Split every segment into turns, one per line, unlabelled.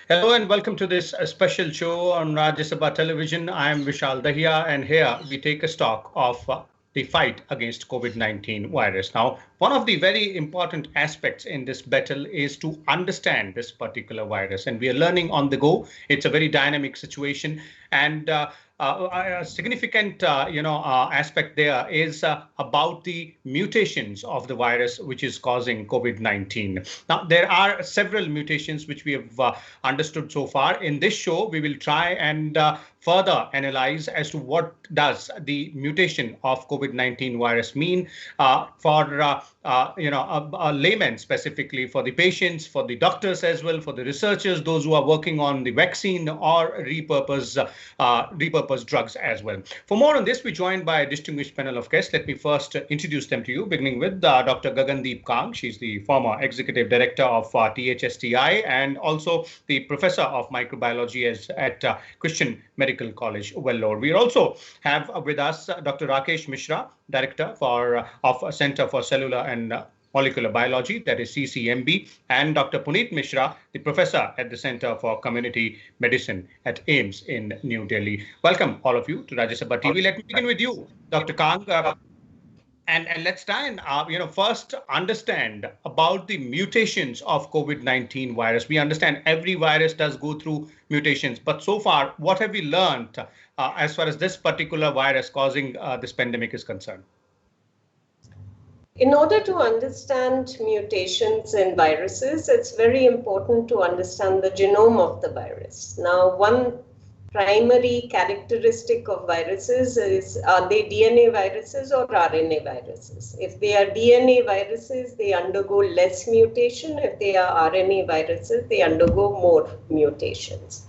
Hello and welcome to this special show on Rajya Sabha Television. I am Vishal Dahiya, and here we take a stock of the fight against COVID-19 virus. Now, one of the very important aspects in this battle is to understand this particular virus, and we are learning on the go. It's a very dynamic situation, and a significant, aspect there is about the mutations of the virus which is causing COVID-19. Now, there are several mutations which we have understood so far. In this show, we will try and further analyze as to what does the mutation of COVID-19 virus mean for a layman, specifically for the patients, for the doctors as well, for the researchers, those who are working on the vaccine or repurposed drugs as well. For more on this, we're joined by a distinguished panel of guests. Let me first introduce them to you, beginning with Dr. Gagandeep Kang. She's the former executive director of THSTI and also the professor of microbiology at Christian Medical College, Vellore. We also have with us Dr. Rakesh Mishra, director of Center for Cellular and Molecular Biology, that is CCMB, and Dr. Puneet Mishra, the professor at the Center for Community Medicine at AIIMS in New Delhi. Welcome, all of you, to Rajya Sabha TV. Let me begin with you, Dr. Kang. And let's try and first understand about the mutations of COVID-19 virus. We understand every virus does go through mutations, but so far, what have we learned as far as this particular virus causing this pandemic is concerned?
In order to understand mutations in viruses, it's very important to understand the genome of the virus. Now, one primary characteristic of viruses is, are they DNA viruses or RNA viruses? If they are DNA viruses, they undergo less mutation. If they are RNA viruses, they undergo more mutations.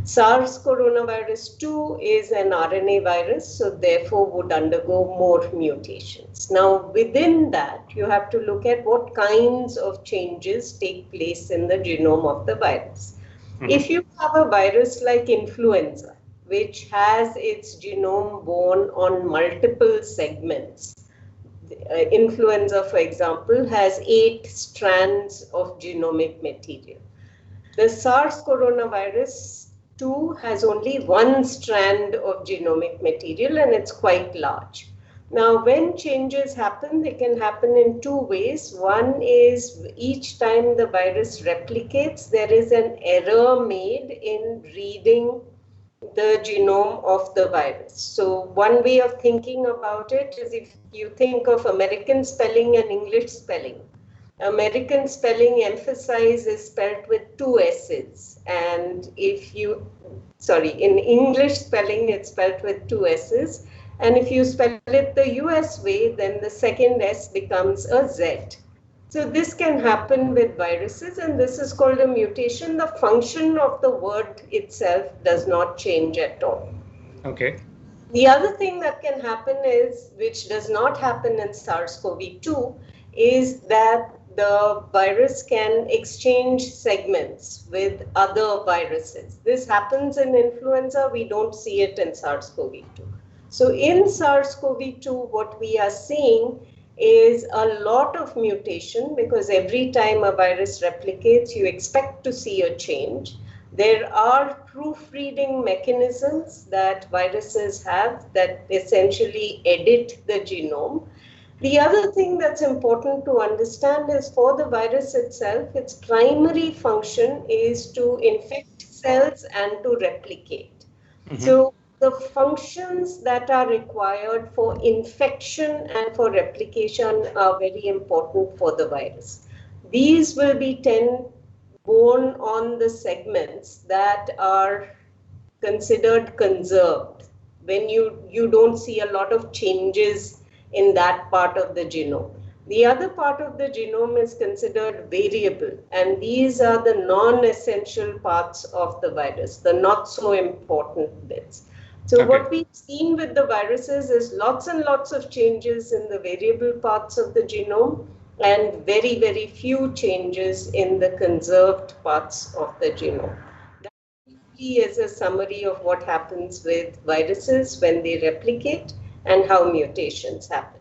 SARS coronavirus 2 is an RNA virus, so therefore would undergo more mutations. Now, within that, you have to look at what kinds of changes take place in the genome of the virus. If you have a virus like influenza, which has its genome borne on multiple segments, influenza, for example, has 8 strands of genomic material. The SARS coronavirus 2 has only 1 strand of genomic material, and it's quite large. Now, when changes happen, they can happen in 2 ways. One is each time the virus replicates, there is an error made in reading the genome of the virus. So one way of thinking about it is if you think of American spelling and English spelling. American spelling emphasize is spelled with 2 S's, and in English spelling it's spelled with 2 S's, and if you spell it the US way, then the second S becomes a Z. So this can happen with viruses, and this is called a mutation. The function of the word itself does not change at all.
Okay.
The other thing that can happen is, which does not happen in SARS-CoV-2, is that the virus can exchange segments with other viruses. This happens in influenza. We don't see it in SARS-CoV-2. So in SARS-CoV-2, what we are seeing is a lot of mutation, because every time a virus replicates, you expect to see a change. There are proofreading mechanisms that viruses have that essentially edit the genome. The other thing that's important to understand is, for the virus itself, its primary function is to infect cells and to replicate. So the functions that are required for infection and for replication are very important for the virus. These will be borne on the segments that are considered conserved, when you don't see a lot of changes in that part of the genome. The other part of the genome is considered variable, and these are the non-essential parts of the virus, the not so important bits. So what we've seen with the viruses is lots and lots of changes in the variable parts of the genome, and very, very few changes in the conserved parts of the genome. That is a summary of what happens with viruses when they replicate and how mutations happen.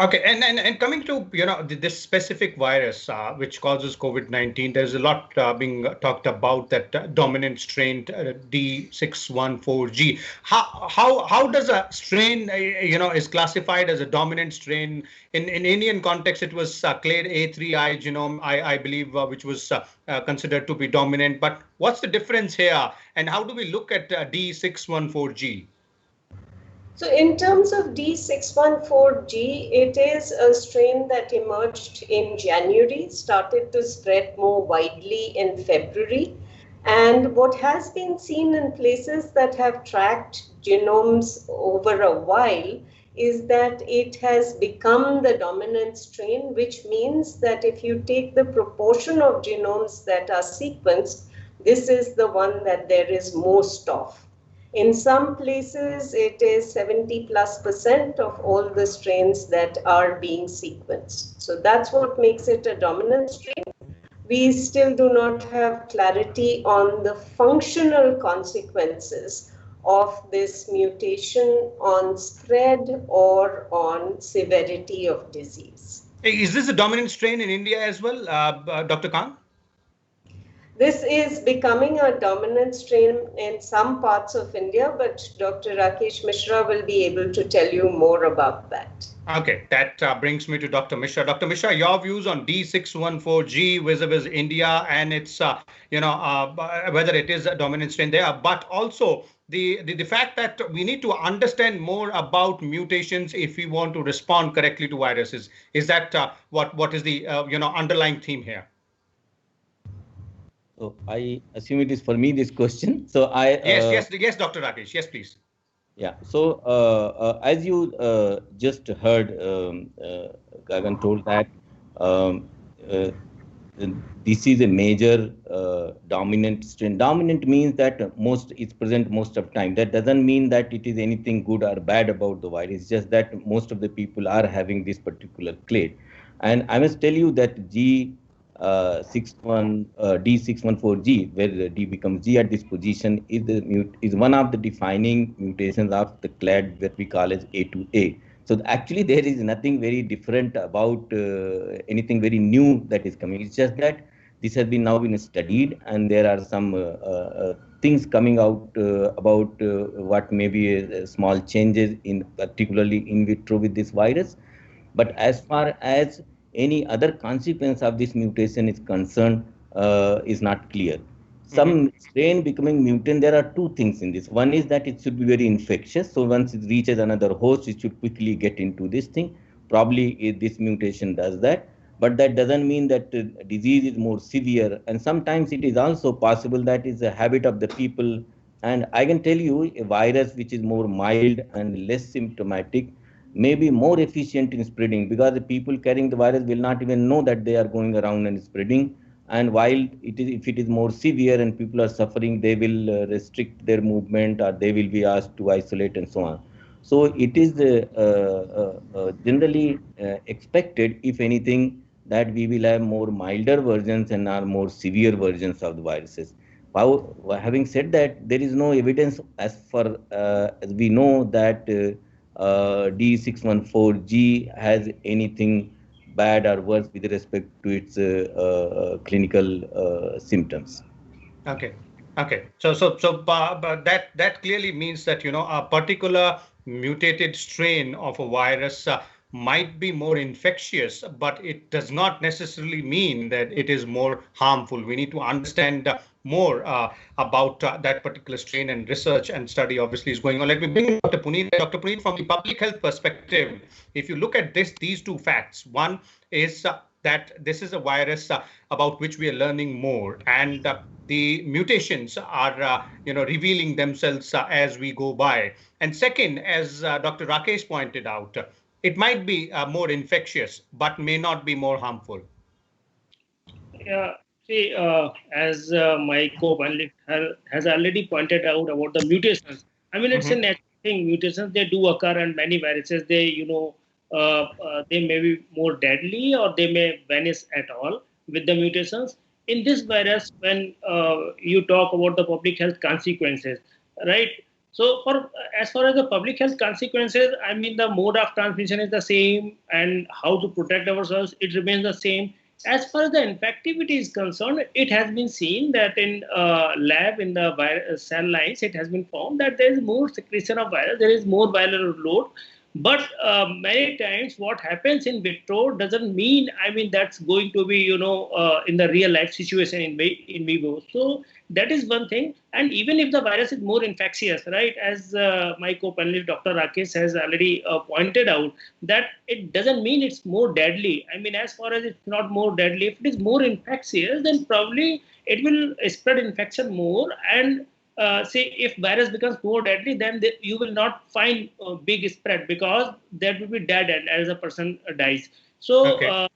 Okay, and coming to this specific virus which causes COVID-19, there's a lot being talked about that dominant strain D614G. How does a strain is classified as a dominant strain in Indian context? It was clade A3I genome, I believe, which was considered to be dominant. But what's the difference here, and how do we look at D614G?
So in terms of D614G, it is a strain that emerged in January, started to spread more widely in February. And what has been seen in places that have tracked genomes over a while is that it has become the dominant strain, which means that if you take the proportion of genomes that are sequenced, this is the one that there is most of. In some places, it is 70+% of all the strains that are being sequenced. So that's what makes it a dominant strain. We still do not have clarity on the functional consequences of this mutation on spread or on severity of disease.
Is this a dominant strain in India as well, Dr. Kang?
This is becoming a dominant strain in some parts of India, but Dr. Rakesh Mishra will be able to tell you more about that.
Okay, that brings me to Dr. Mishra. Dr. Mishra, your views on D614G vis-a-vis India and its, whether it is a dominant strain there, but also the fact that we need to understand more about mutations if we want to respond correctly to viruses. Is that what is the underlying theme here?
So I assume it is for me this question. So
yes, Dr. Rakesh. Yes, please.
Yeah. So as you just heard, Gagan told that this is a major dominant strain. Dominant means that it's present most of time. That doesn't mean that it is anything good or bad about the virus. It's just that most of the people are having this particular clade. And I must tell you that D614G, where the D becomes G at this position, is one of the defining mutations of the clade that we call as A2A. So actually, there is nothing very different about anything very new that is coming. It's just that this has now been studied, and there are some things coming out about what may be small changes in particularly in vitro with this virus. But as far as any other consequence of this mutation is concerned, is not clear. Some strain becoming mutant, there are two things in this. One is that it should be very infectious. So once it reaches another host, it should quickly get into this thing. Probably this mutation does that. But that doesn't mean that the disease is more severe. And sometimes it is also possible that it's a habit of the people. And I can tell you, a virus which is more mild and less symptomatic may be more efficient in spreading, because the people carrying the virus will not even know that they are going around and spreading. And while if it is more severe and people are suffering, they will restrict their movement, or they will be asked to isolate and so on. So it is generally expected, if anything, that we will have more milder versions and more severe versions of the viruses. Having said that, there is no evidence as far as we know that D614G has anything bad or worse with respect to its clinical symptoms.
Okay. So that clearly means that a particular mutated strain of a virus might be more infectious, but it does not necessarily mean that it is more harmful. We need to understand more about that particular strain, and research and study obviously is going on. Let me bring in Dr. Puneet. Dr. Puneet, from the public health perspective, if you look at these two facts, one is that this is a virus about which we are learning more, and the mutations are revealing themselves as we go by. And second, as Dr. Rakesh pointed out, it might be more infectious, but may not be more harmful.
Yeah, see, as my co-panelist has already pointed out about the mutations. I mean, it's a natural thing. Mutations, they do occur, and many viruses, they may be more deadly, or they may vanish at all with the mutations. In this virus, when you talk about the public health consequences, right? So for as far as the public health consequences, I mean the mode of transmission is the same and how to protect ourselves, it remains the same. As far as the infectivity is concerned, it has been seen that in lab in the cell lines, it has been found that there is more secretion of virus, there is more viral load. But many times what happens in vitro doesn't mean, I mean, that's going to be, in the real life situation in vivo. So that is one thing. And even if the virus is more infectious, right, as my co-panelist Dr. Rakesh has already pointed out, that it doesn't mean it's more deadly. I mean, as far as it's not more deadly, if it is more infectious, then probably it will spread infection more. And say if virus becomes more deadly, then you will not find a big spread because that will be dead end as a person dies. So,
Okay.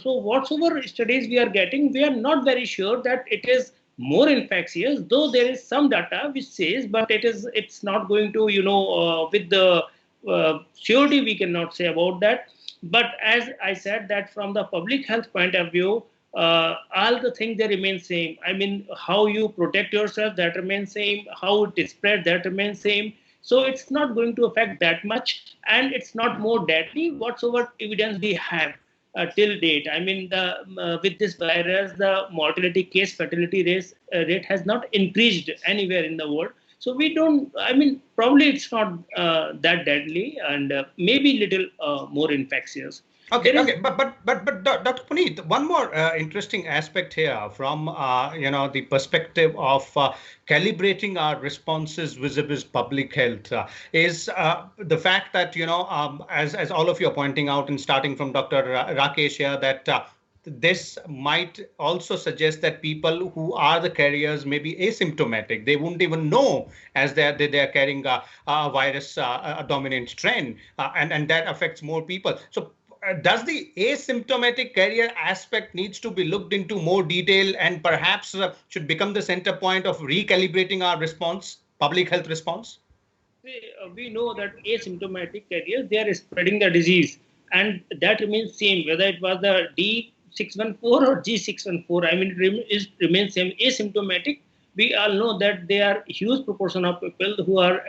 so whatsoever studies we are getting, we are not very sure that it is more infectious, though there is some data which says, but it's not going to, with the surety we cannot say about that. But as I said, that from the public health point of view, all the things they remain same. I mean, how you protect yourself, that remains same. How it is spread, that remains same. So it's not going to affect that much, and it's not more deadly. Whatsoever evidence we have till date, I mean, with this virus, the mortality case fatality rate has not increased anywhere in the world. So we don't. I mean, probably it's not that deadly, and maybe little more infectious.
Okay, okay, but Dr. Puneet, one more interesting aspect here from the perspective of calibrating our responses vis-a-vis public health is the fact that as all of you are pointing out, and starting from Dr. Rakesh here, that this might also suggest that people who are the carriers may be asymptomatic. They wouldn't even know as they're carrying a virus, a dominant strain, and that affects more people. So does the asymptomatic carrier aspect needs to be looked into more detail, and perhaps should become the center point of recalibrating our response, public health response?
We know that asymptomatic carriers, they are spreading the disease, and that remains same whether it was the D614 or G614. I mean, it remains same. Asymptomatic, we all know that they are huge proportion of people who are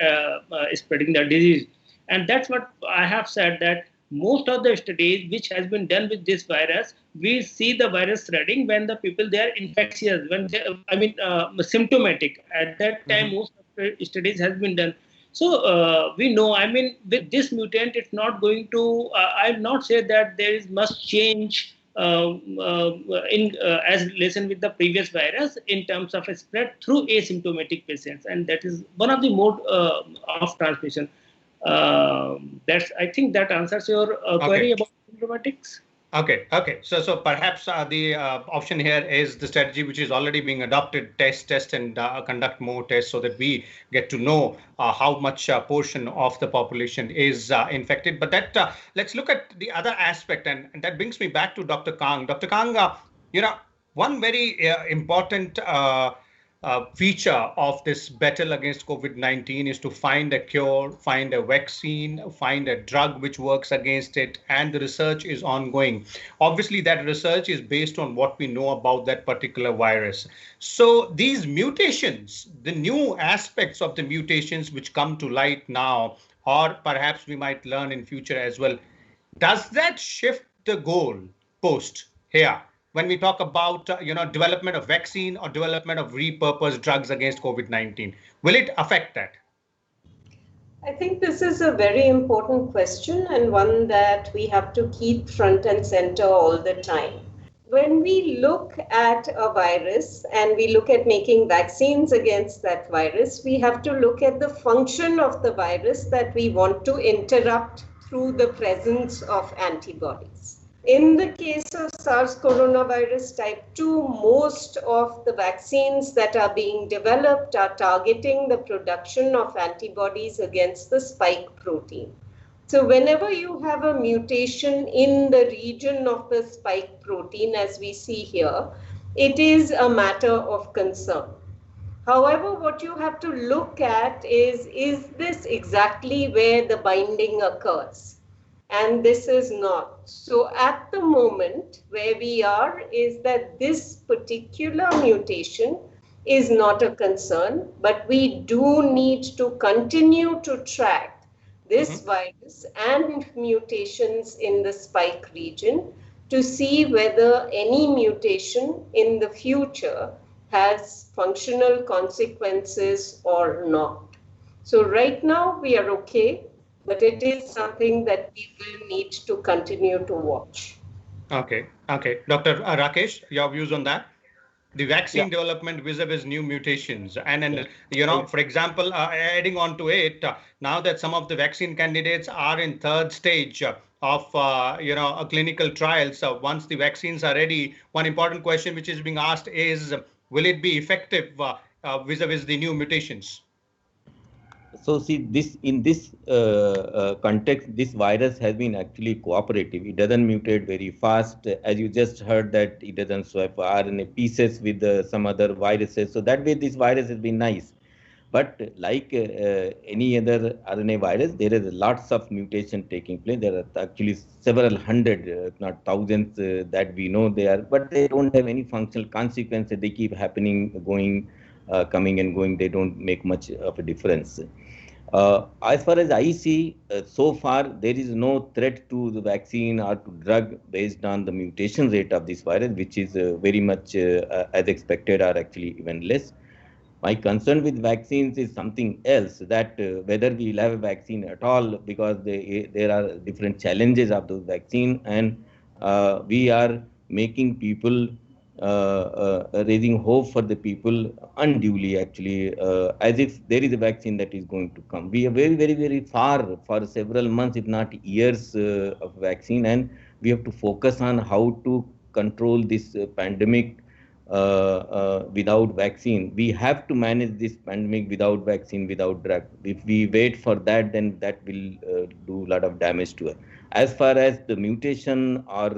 spreading the disease, and that's what I have said, that most of the studies which has been done with this virus, we see the virus spreading when the people they are infectious, when they, I mean, symptomatic. At that time, most of the studies has been done. So we know, I mean, with this mutant, it's not going to, I've not said that there is much change as relation with the previous virus in terms of a spread through asymptomatic patients. And that is one of the mode of transmission. I think that answers your query about symptomatics.
Okay. So perhaps the option here is the strategy which is already being adopted: test, and conduct more tests so that we get to know how much portion of the population is infected. But that let's look at the other aspect, and that brings me back to Dr. Kang. Dr. Kang, one very important feature of this battle against COVID-19 is to find a cure, find a vaccine, find a drug which works against it, and the research is ongoing. Obviously, that research is based on what we know about that particular virus. So these mutations, the new aspects of the mutations which come to light now, or perhaps we might learn in future as well, does that shift the goal post here? When we talk about development of vaccine or development of repurposed drugs against COVID-19, will it affect that?
I think this is a very important question, and one that we have to keep front and center all the time. When we look at a virus and we look at making vaccines against that virus, we have to look at the function of the virus that we want to interrupt through the presence of antibodies. In the case of SARS coronavirus type 2, most of the vaccines that are being developed are targeting the production of antibodies against the spike protein. So whenever you have a mutation in the region of the spike protein, as we see here, it is a matter of concern. However, what you have to look at is this exactly where the binding occurs? And this is not. So at the moment where we are is that this particular mutation is not a concern, but we do need to continue to track this virus and mutations in the spike region to see whether any mutation in the future has functional consequences or not. So right now we are okay, but it is something that we will need to continue to watch.
Okay. Okay. Dr. Rakesh, your views on that? The vaccine development vis-a-vis new mutations, and for example, adding on to it, now that some of the vaccine candidates are in third stage of clinical trials, once the vaccines are ready, one important question which is being asked is, will it be effective vis-a-vis the new mutations?
So see, this in this context, this virus has been actually cooperative. It doesn't mutate very fast. As you just heard that it doesn't swap RNA pieces with some other viruses. So that way this virus has been nice. But like any other RNA virus, there is lots of mutation taking place. There are actually several hundred, if not thousands, that we know they are, but they don't have any functional consequences. They keep happening, going, coming and going. They don't make much of a difference. As far as I see, so far there is no threat to the vaccine or to drug based on the mutation rate of this virus, which is very much as expected, or actually even less. My concern with vaccines is something else, that whether we will have a vaccine at all, because there are different challenges of those vaccines, and we are making people raising hope for the people unduly, actually, as if there is a vaccine that is going to come. We are very, very, very far for several months, if not years, of vaccine, and we have to focus on how to control this pandemic without vaccine. We have to manage this pandemic without vaccine, without drug. If we wait for that, then that will do a lot of damage to us. As far as the mutation or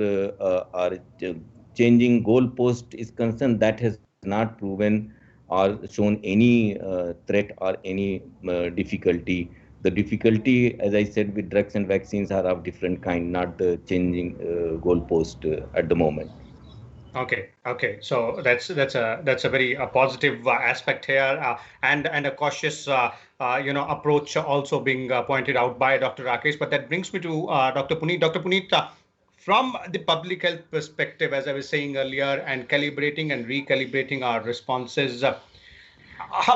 changing goalpost is concerned, that has not proven or shown any threat or any difficulty. The difficulty, as I said, with drugs and vaccines are of different kind, not the changing goalpost at the moment.
Okay. Okay. So that's a very positive aspect here, and a cautious approach also being pointed out by Dr. Rakesh. But that brings me to Dr. Puneet. Dr. Puneet, from the public health perspective, as I was saying earlier, and calibrating and recalibrating our responses,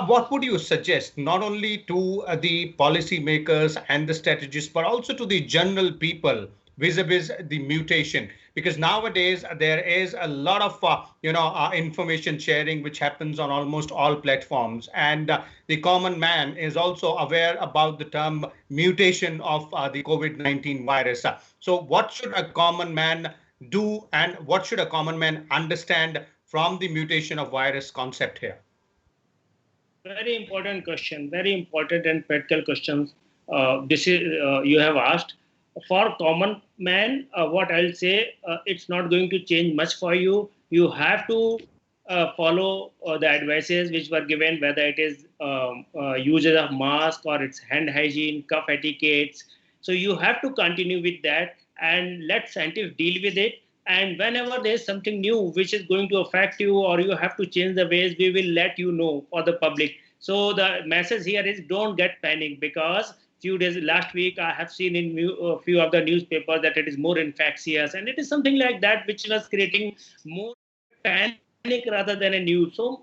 what would you suggest, not only to the policymakers and the strategists, but also to the general people vis-a-vis the mutation? Because nowadays there is a lot of information sharing which happens on almost all platforms, and the common man is also aware about the term mutation of the COVID-19 virus. So what should a common man do, and what should a common man understand from the mutation of virus concept here?
Very important question, very important and practical questions. This is you have asked. For common man, what I'll say, it's not going to change much for you. You have to follow the advices which were given, whether it is usage of mask or it's hand hygiene, cough etiquettes. So you have to continue with that and let scientists deal with it. And whenever there's something new which is going to affect you, or you have to change the ways, we will let you know for the public. So the message here is, don't get panic, because last week I have seen in a few of the newspapers that it is more infectious, and it is something like that which was creating more panic rather than a news. So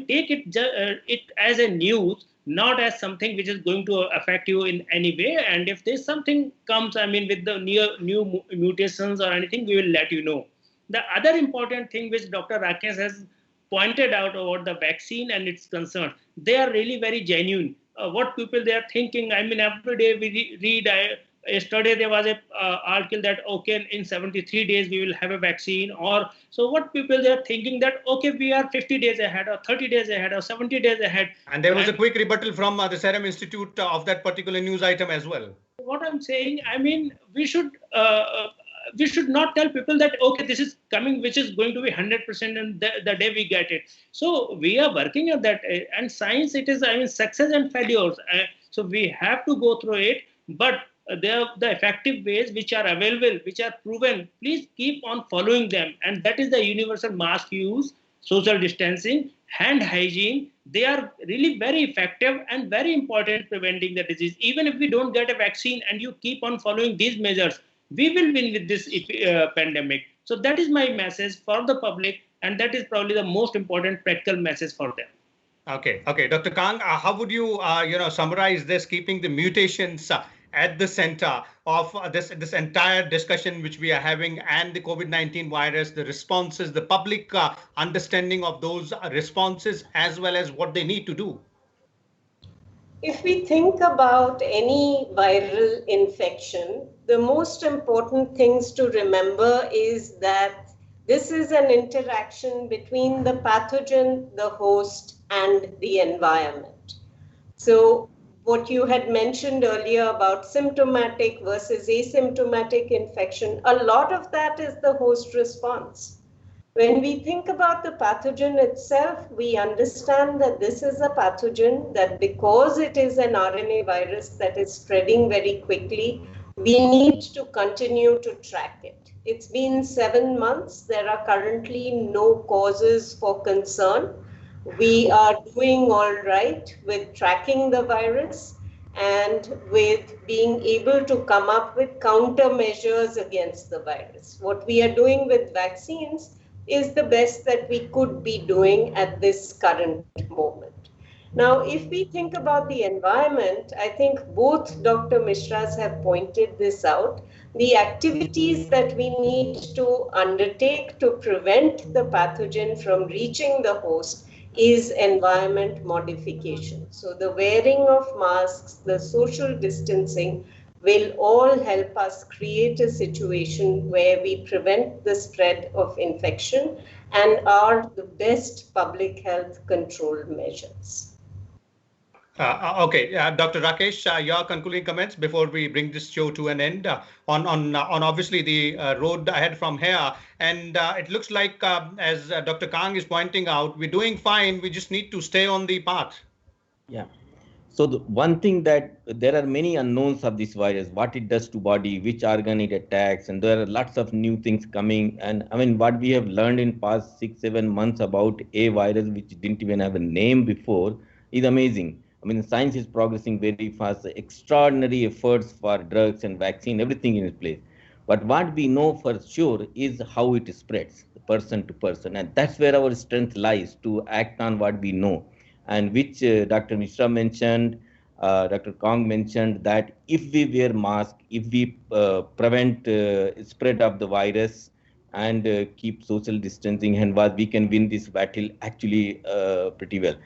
take it as a news, not as something which is going to affect you in any way. And if there's something comes, with the new mutations or anything, we will let you know. The other important thing which Dr. Rakesh has pointed out about the vaccine and its concerns, they are really very genuine. What people they are thinking, every day we read. Yesterday there was a article that in 73 days we will have a vaccine, or so what people they are thinking that we are 50 days ahead, or 30 days ahead, or 70 days ahead.
And there was a quick rebuttal from the Serum Institute of that particular news item as well.
What I'm saying, we should not tell people that this is coming which is going to be 100% and the day we get it. So we are working at that, and science, it is success and failures, so we have to go through it. But the effective ways which are available, which are proven, please keep on following them. And that is the universal mask use, social distancing, hand hygiene, they are really very effective and very important in preventing the disease. Even if we don't get a vaccine and you keep on following these measures, we will win with this pandemic. So that is my message for the public, and that is probably the most important practical message for them.
Okay, Dr. Kang, how would you, summarize this, keeping the mutations at the center of this entire discussion which we are having, and the COVID-19 virus, the responses, the public understanding of those responses, as well as what they need to do?
If we think about any viral infection, the most important things to remember is that this is an interaction between the pathogen, the host, and the environment. So what you had mentioned earlier about symptomatic versus asymptomatic infection, a lot of that is the host response. When we think about the pathogen itself, we understand that this is a pathogen that, because it is an RNA virus that is spreading very quickly, we need to continue to track it. It's been 7 months. There are currently no causes for concern. We are doing all right with tracking the virus and with being able to come up with countermeasures against the virus. What we are doing with vaccines is the best that we could be doing at this current moment. Now, if we think about the environment, I think both Dr. Mishras have pointed this out. The activities that we need to undertake to prevent the pathogen from reaching the host is environment modification. So the wearing of masks, the social distancing will all help us create a situation where we prevent the spread of infection and are the best public health control measures.
Okay, Dr. Rakesh, your concluding comments before we bring this show to an end on obviously the road ahead from here. And it looks like, as Dr. Kang is pointing out, we're doing fine. We just need to stay on the path.
Yeah. So the one thing that there are many unknowns of this virus, what it does to body, which organ it attacks, and there are lots of new things coming. And I mean, what we have learned in past 6-7 months about a virus which didn't even have a name before is amazing. I mean, science is progressing very fast, extraordinary efforts for drugs and vaccine, everything in its place. But what we know for sure is how it spreads, person to person. And that's where our strength lies, to act on what we know. And which Dr. Mishra mentioned, Dr. Kang mentioned, that if we wear mask, if we prevent spread of the virus and keep social distancing, and what we can win this battle actually pretty well.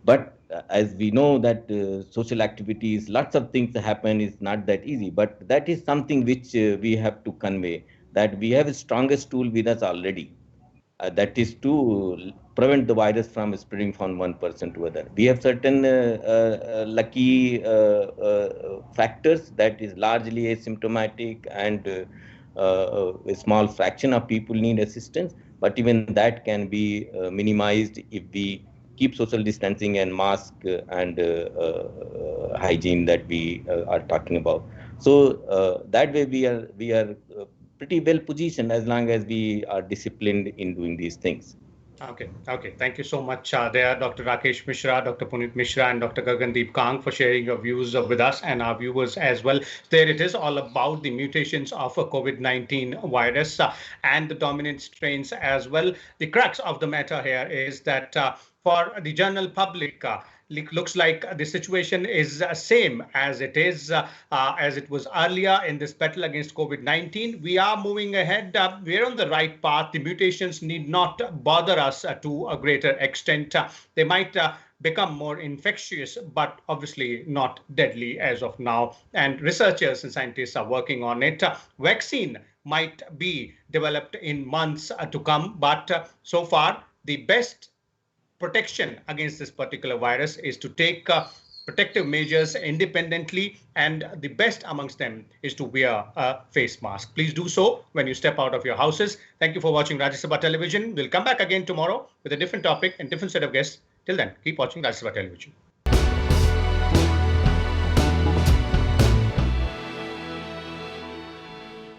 But as we know that social activities, lots of things happen, is not that easy. But that is something which we have to convey, that we have the strongest tool with us already. That is to prevent the virus from spreading from one person to other. We have certain lucky factors that is largely asymptomatic, and a small fraction of people need assistance. But even that can be minimized if we keep social distancing and mask and hygiene that we are talking about. So that way we are pretty well positioned as long as we are disciplined in doing these things.
Okay. Thank you so much there, Dr. Rakesh Mishra, Dr. Puneet Mishra, and Dr. Gagandeep Kang, for sharing your views with us and our viewers as well. There it is, all about the mutations of a COVID-19 virus and the dominant strains as well. The crux of the matter here is that for the general public, looks like the situation is same as it is as it was earlier in this battle against COVID-19. We are moving ahead. We're on the right path. The mutations need not bother us to a greater extent. They might become more infectious, but obviously not deadly as of now. And researchers and scientists are working on it. Vaccine might be developed in months to come, but so far the best protection against this particular virus is to take protective measures independently, and the best amongst them is to wear a face mask. Please do so when you step out of your houses. Thank you for watching Rajya Sabha Television. We'll come back again tomorrow with a different topic and different set of guests. Till then, keep watching Rajya Sabha Television.